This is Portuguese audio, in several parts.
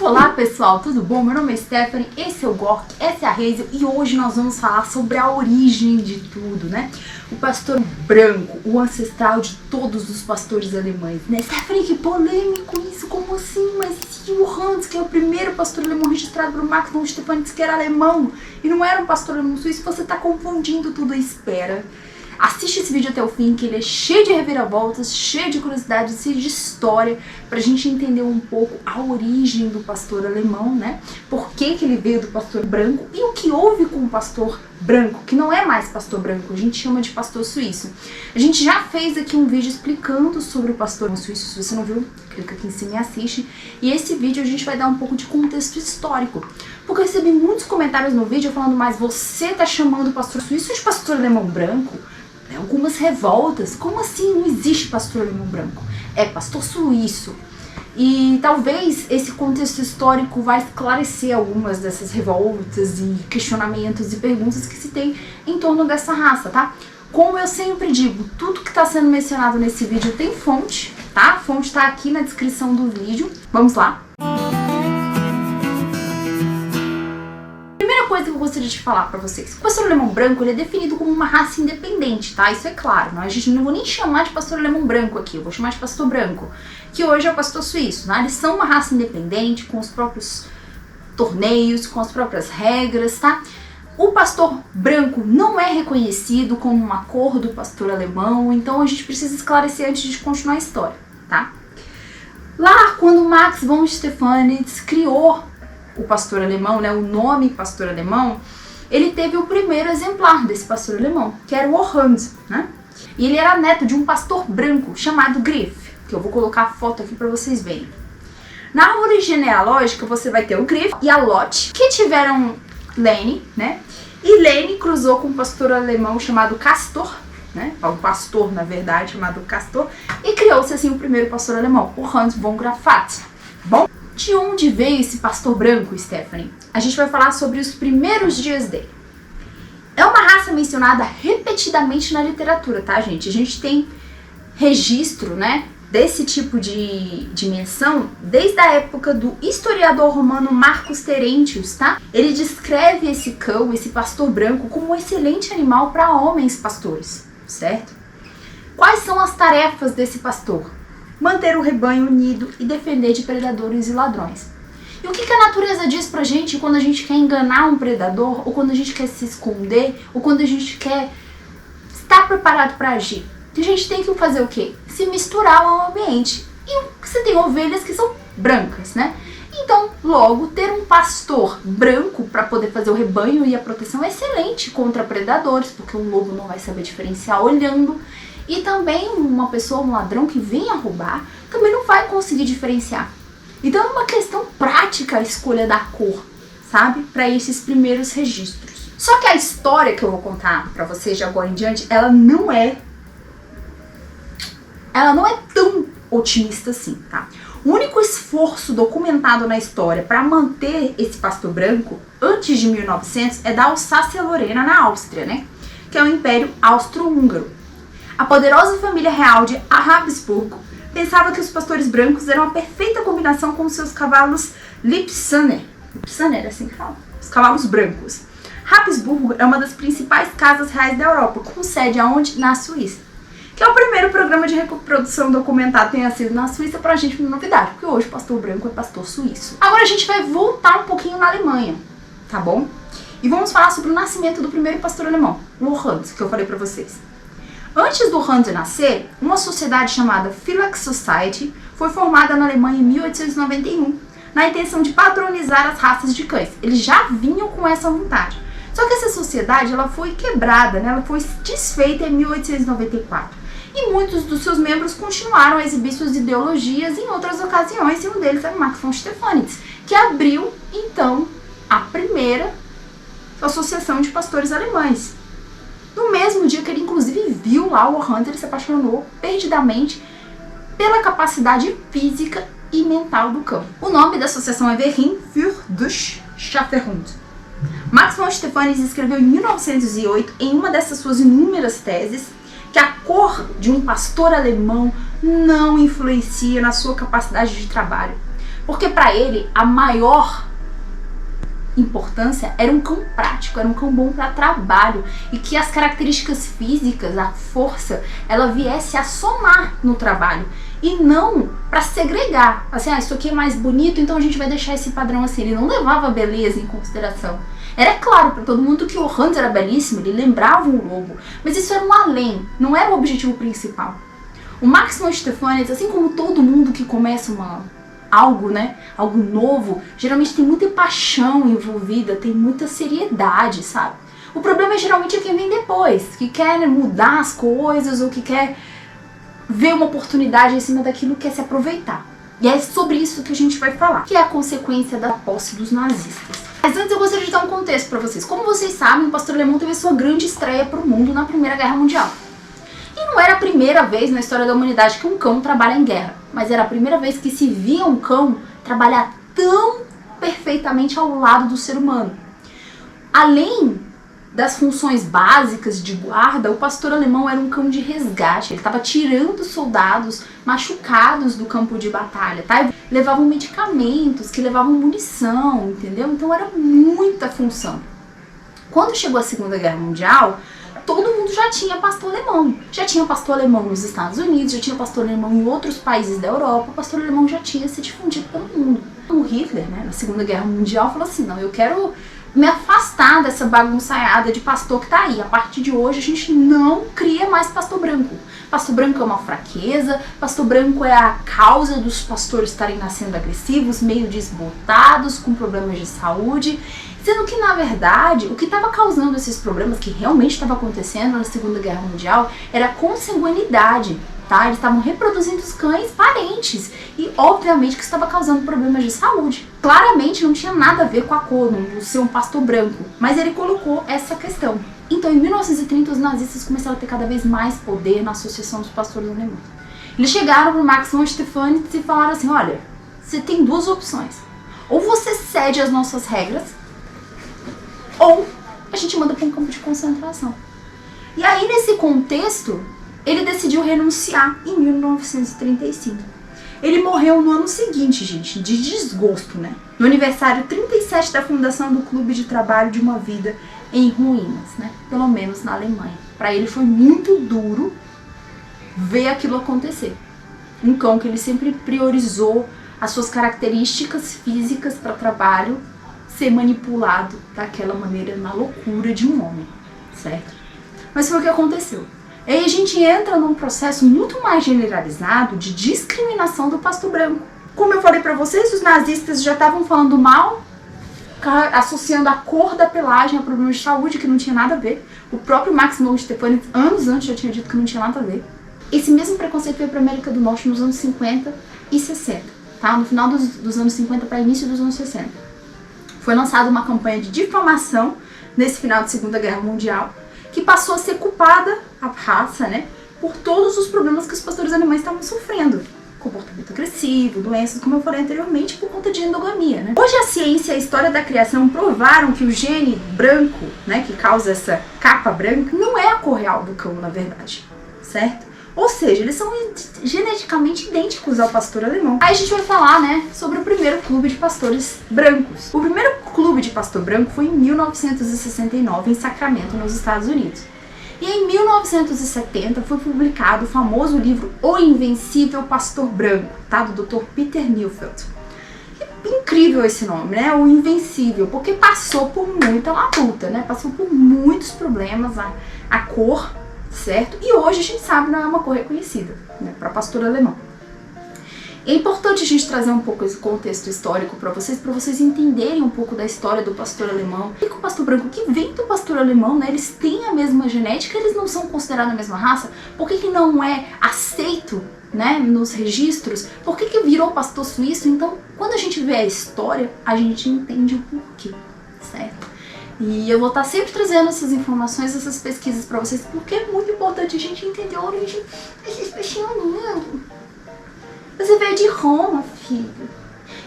Olá pessoal, tudo bom? Meu nome é Stephanie, esse é o Gork, essa é a Hazel e hoje nós vamos falar sobre a origem de tudo, né? O pastor branco, o ancestral de todos os pastores alemães, né? Stephanie, que polêmico isso, como assim? Mas se o Hans, que é o primeiro pastor alemão registrado por Max von Stephanitz, que era alemão e não era um pastor alemão suíço, você tá confundindo tudo, espera. Assiste esse vídeo até o fim, que ele é cheio de reviravoltas, cheio de curiosidades, cheio de história, pra gente entender um pouco a origem do pastor alemão, né? Por que ele veio do pastor branco e o que houve com o pastor branco, que não é mais pastor branco, a gente chama de pastor suíço. A gente já fez aqui um vídeo explicando sobre o pastor suíço, se você não viu, clica aqui em cima e assiste. E esse vídeo a gente vai dar um pouco de contexto histórico, porque eu recebi muitos comentários no vídeo falando, mas você tá chamando o pastor suíço de pastor alemão branco? Algumas revoltas, como assim não existe pastor alemão branco? É pastor suíço. E talvez esse contexto histórico vai esclarecer algumas dessas revoltas e questionamentos e perguntas que se tem em torno dessa raça, tá? Como eu sempre digo, tudo que está sendo mencionado nesse vídeo tem fonte, tá? A fonte está aqui na descrição do vídeo. Vamos lá? Coisa que eu gostaria de falar pra vocês. O pastor alemão branco ele é definido como uma raça independente, tá? Isso é claro, né? A gente não vou nem chamar de pastor alemão branco aqui, eu vou chamar de pastor branco, que hoje é o pastor suíço, né? Eles são uma raça independente, com os próprios torneios, com as próprias regras, tá? O pastor branco não é reconhecido como uma cor do pastor alemão, então a gente precisa esclarecer antes de continuar a história, tá? Lá, quando Max von Stephanitz criou o pastor alemão, né, o nome pastor alemão, ele teve o primeiro exemplar desse pastor alemão, que era o Hans, né? E ele era neto de um pastor branco chamado Griff, que eu vou colocar a foto aqui para vocês verem. Na árvore genealógica você vai ter o Griff e a Lotte, que tiveram Lene, né? E Lene cruzou com um pastor alemão chamado Castor, né? Um pastor, na verdade, chamado Castor, e criou-se assim o primeiro pastor alemão, o Hans von Grafat. Bom, de onde veio esse pastor branco, Stephanie? A gente vai falar sobre os primeiros dias dele. É uma raça mencionada repetidamente na literatura, tá, gente? A gente tem registro, né, desse tipo de menção desde a época do historiador romano Marcus Terentius, tá? Ele descreve esse cão, esse pastor branco, como um excelente animal para homens pastores, certo? Quais são as tarefas desse pastor? Manter o rebanho unido e defender de predadores e ladrões. E o que a natureza diz pra gente quando a gente quer enganar um predador, ou quando a gente quer se esconder, ou quando a gente quer estar preparado para agir? A gente tem que fazer o quê? Se misturar ao ambiente. E você tem ovelhas que são brancas, né? Então, logo, ter um pastor branco para poder fazer o rebanho e a proteção é excelente contra predadores, porque o lobo não vai saber diferenciar olhando. E também uma pessoa, um ladrão que venha roubar, também não vai conseguir diferenciar. Então é uma questão prática a escolha da cor, sabe? Para esses primeiros registros. Só que a história que eu vou contar para vocês de agora em diante, ela não é tão otimista assim, tá? O único esforço documentado na história para manter esse pastor branco antes de 1900 é da Alsácia-Lorena na Áustria, né? Que é o Império Austro-Húngaro. A poderosa família real de Habsburgo pensava que os pastores brancos eram a perfeita combinação com seus cavalos Lipsaner. Lipsaner, assim que fala? Os cavalos brancos. Habsburgo é uma das principais casas reais da Europa, com sede aonde? Na Suíça. Que é o primeiro programa de reprodução documentado tenha sido na Suíça, pra gente não é novidade, porque hoje o pastor branco é pastor suíço. Agora a gente vai voltar um pouquinho na Alemanha, tá bom? E vamos falar sobre o nascimento do primeiro pastor alemão, o Hans, que eu falei pra vocês. Antes do Hans nascer, uma sociedade chamada Philax Society foi formada na Alemanha em 1891, na intenção de padronizar as raças de cães. Eles já vinham com essa vontade. Só que essa sociedade ela foi quebrada, né? Ela foi desfeita em 1894. E muitos dos seus membros continuaram a exibir suas ideologias em outras ocasiões, e um deles era Max von Stephanitz, que abriu, então, a primeira associação de pastores alemães. No mesmo dia que ele inclusive viu lá o Hans, ele se apaixonou perdidamente pela capacidade física e mental do cão. O nome da associação é Verein für das Schäferhund. Max von Stephanitz escreveu em 1908, em uma dessas suas inúmeras teses, que a cor de um pastor alemão não influencia na sua capacidade de trabalho, Porque para ele, a maior importância era um cão prático, era um cão bom para trabalho e que as características físicas, a força, ela viesse a somar no trabalho e não para segregar, assim, isso aqui é mais bonito, então a gente vai deixar esse padrão assim. Ele não levava a beleza em consideração. Era claro para todo mundo que o Hans era belíssimo, ele lembrava um lobo, mas isso era um além, não era o objetivo principal. O Max von Stephanitz, assim como todo mundo que começa algo novo, geralmente tem muita paixão envolvida, tem muita seriedade, sabe? O problema geralmente é quem vem depois, que quer mudar as coisas ou que quer ver uma oportunidade em cima daquilo, quer se aproveitar. E é sobre isso que a gente vai falar, que é a consequência da posse dos nazistas. Mas antes eu gostaria de dar um contexto para vocês. Como vocês sabem, o pastor alemão teve a sua grande estreia para o mundo na Primeira Guerra Mundial. E não era a primeira vez na história da humanidade que um cão trabalha em guerra, mas era a primeira vez que se via um cão trabalhar tão perfeitamente ao lado do ser humano. Além das funções básicas de guarda, o pastor alemão era um cão de resgate. Ele estava tirando soldados machucados do campo de batalha, tá? Levavam medicamentos, que levavam munição, entendeu? Então era muita função. Quando chegou a Segunda Guerra Mundial, todo mundo já tinha pastor alemão. Já tinha pastor alemão nos Estados Unidos, já tinha pastor alemão em outros países da Europa, o pastor alemão já tinha se difundido pelo mundo. O Hitler, na Segunda Guerra Mundial, falou assim, não, eu quero me afastar dessa bagunçaiada de pastor que tá aí. A partir de hoje a gente não cria mais pastor branco. Pastor branco é uma fraqueza, pastor branco é a causa dos pastores estarem nascendo agressivos, meio desbotados, com problemas de saúde. Sendo que, na verdade, o que estava causando esses problemas, que realmente estava acontecendo na Segunda Guerra Mundial, era a consanguinidade, tá? Eles estavam reproduzindo os cães parentes e, obviamente, que estava causando problemas de saúde. Claramente não tinha nada a ver com a cor, não ser um pastor branco, mas ele colocou essa questão. Então, em 1930, os nazistas começaram a ter cada vez mais poder na Associação dos Pastores Alemães. Eles chegaram para o Max von Stephanitz e falaram assim, olha, você tem duas opções. Ou você cede às nossas regras, ou a gente manda para um campo de concentração. E aí, nesse contexto, ele decidiu renunciar em 1935. Ele morreu no ano seguinte, gente, de desgosto, né? No aniversário 37 da fundação do Clube de Trabalho de uma Vida em Ruínas, né? Pelo menos na Alemanha. Para ele foi muito duro ver aquilo acontecer. Um cão que ele sempre priorizou as suas características físicas para trabalho ser manipulado daquela maneira na loucura de um homem, certo? Mas foi o que aconteceu. E aí a gente entra num processo muito mais generalizado de discriminação do pastor branco. Como eu falei pra vocês, os nazistas já estavam falando mal, associando a cor da pelagem a problemas de saúde, que não tinha nada a ver. O próprio Max von Stephanitz, anos antes, já tinha dito que não tinha nada a ver. Esse mesmo preconceito veio pra América do Norte nos anos 50 e 60, tá? No final dos anos 50 para início dos anos 60. Foi lançada uma campanha de difamação nesse final de Segunda Guerra Mundial, que passou a ser culpada, a raça, né, por todos os problemas que os pastores alemães estavam sofrendo. Comportamento agressivo, doenças, como eu falei anteriormente, por conta de endogamia, né. Hoje a ciência e a história da criação provaram que o gene branco, né, que causa essa capa branca, não é a cor real do cão, na verdade, certo? Ou seja, eles são geneticamente idênticos ao pastor alemão. Aí a gente vai falar, né, sobre o primeiro clube de pastores brancos. O primeiro clube de pastor branco foi em 1969, em Sacramento, nos Estados Unidos. E em 1970 foi publicado o famoso livro O Invencível Pastor Branco, tá, do Dr. Peter Neufeld. Incrível esse nome, né? O Invencível, porque passou por muita labuta, né? Passou por muitos problemas, a cor, certo? E hoje a gente sabe, não é uma cor reconhecida, né, para pastor alemão. É importante a gente trazer um pouco esse contexto histórico para vocês entenderem um pouco da história do pastor alemão. E com o pastor branco que vem do pastor alemão, né, eles têm a mesma genética, eles não são considerados a mesma raça. Por que não é aceito, né, nos registros? Por que virou pastor suíço? Então, quando a gente vê a história, a gente entende o porquê, certo? E eu vou estar sempre trazendo essas informações, essas pesquisas para vocês, porque é muito importante a gente entender a origem desse especialismo. Você veio de Roma, filho.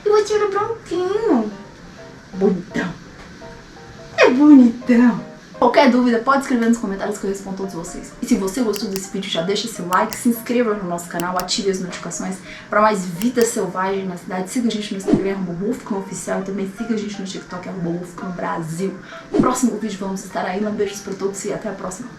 E você era branquinho. Bonitão. É bonitão. Qualquer dúvida, pode escrever nos comentários que eu respondo todos vocês. E se você gostou desse vídeo, já deixa seu like, se inscreva no nosso canal, ative as notificações para mais vida selvagem na cidade. Siga a gente no Instagram, @wolfcanoficial, e também siga a gente no TikTok, @wolfcanobrasil. No próximo vídeo vamos estar aí. Beijos para todos e até a próxima.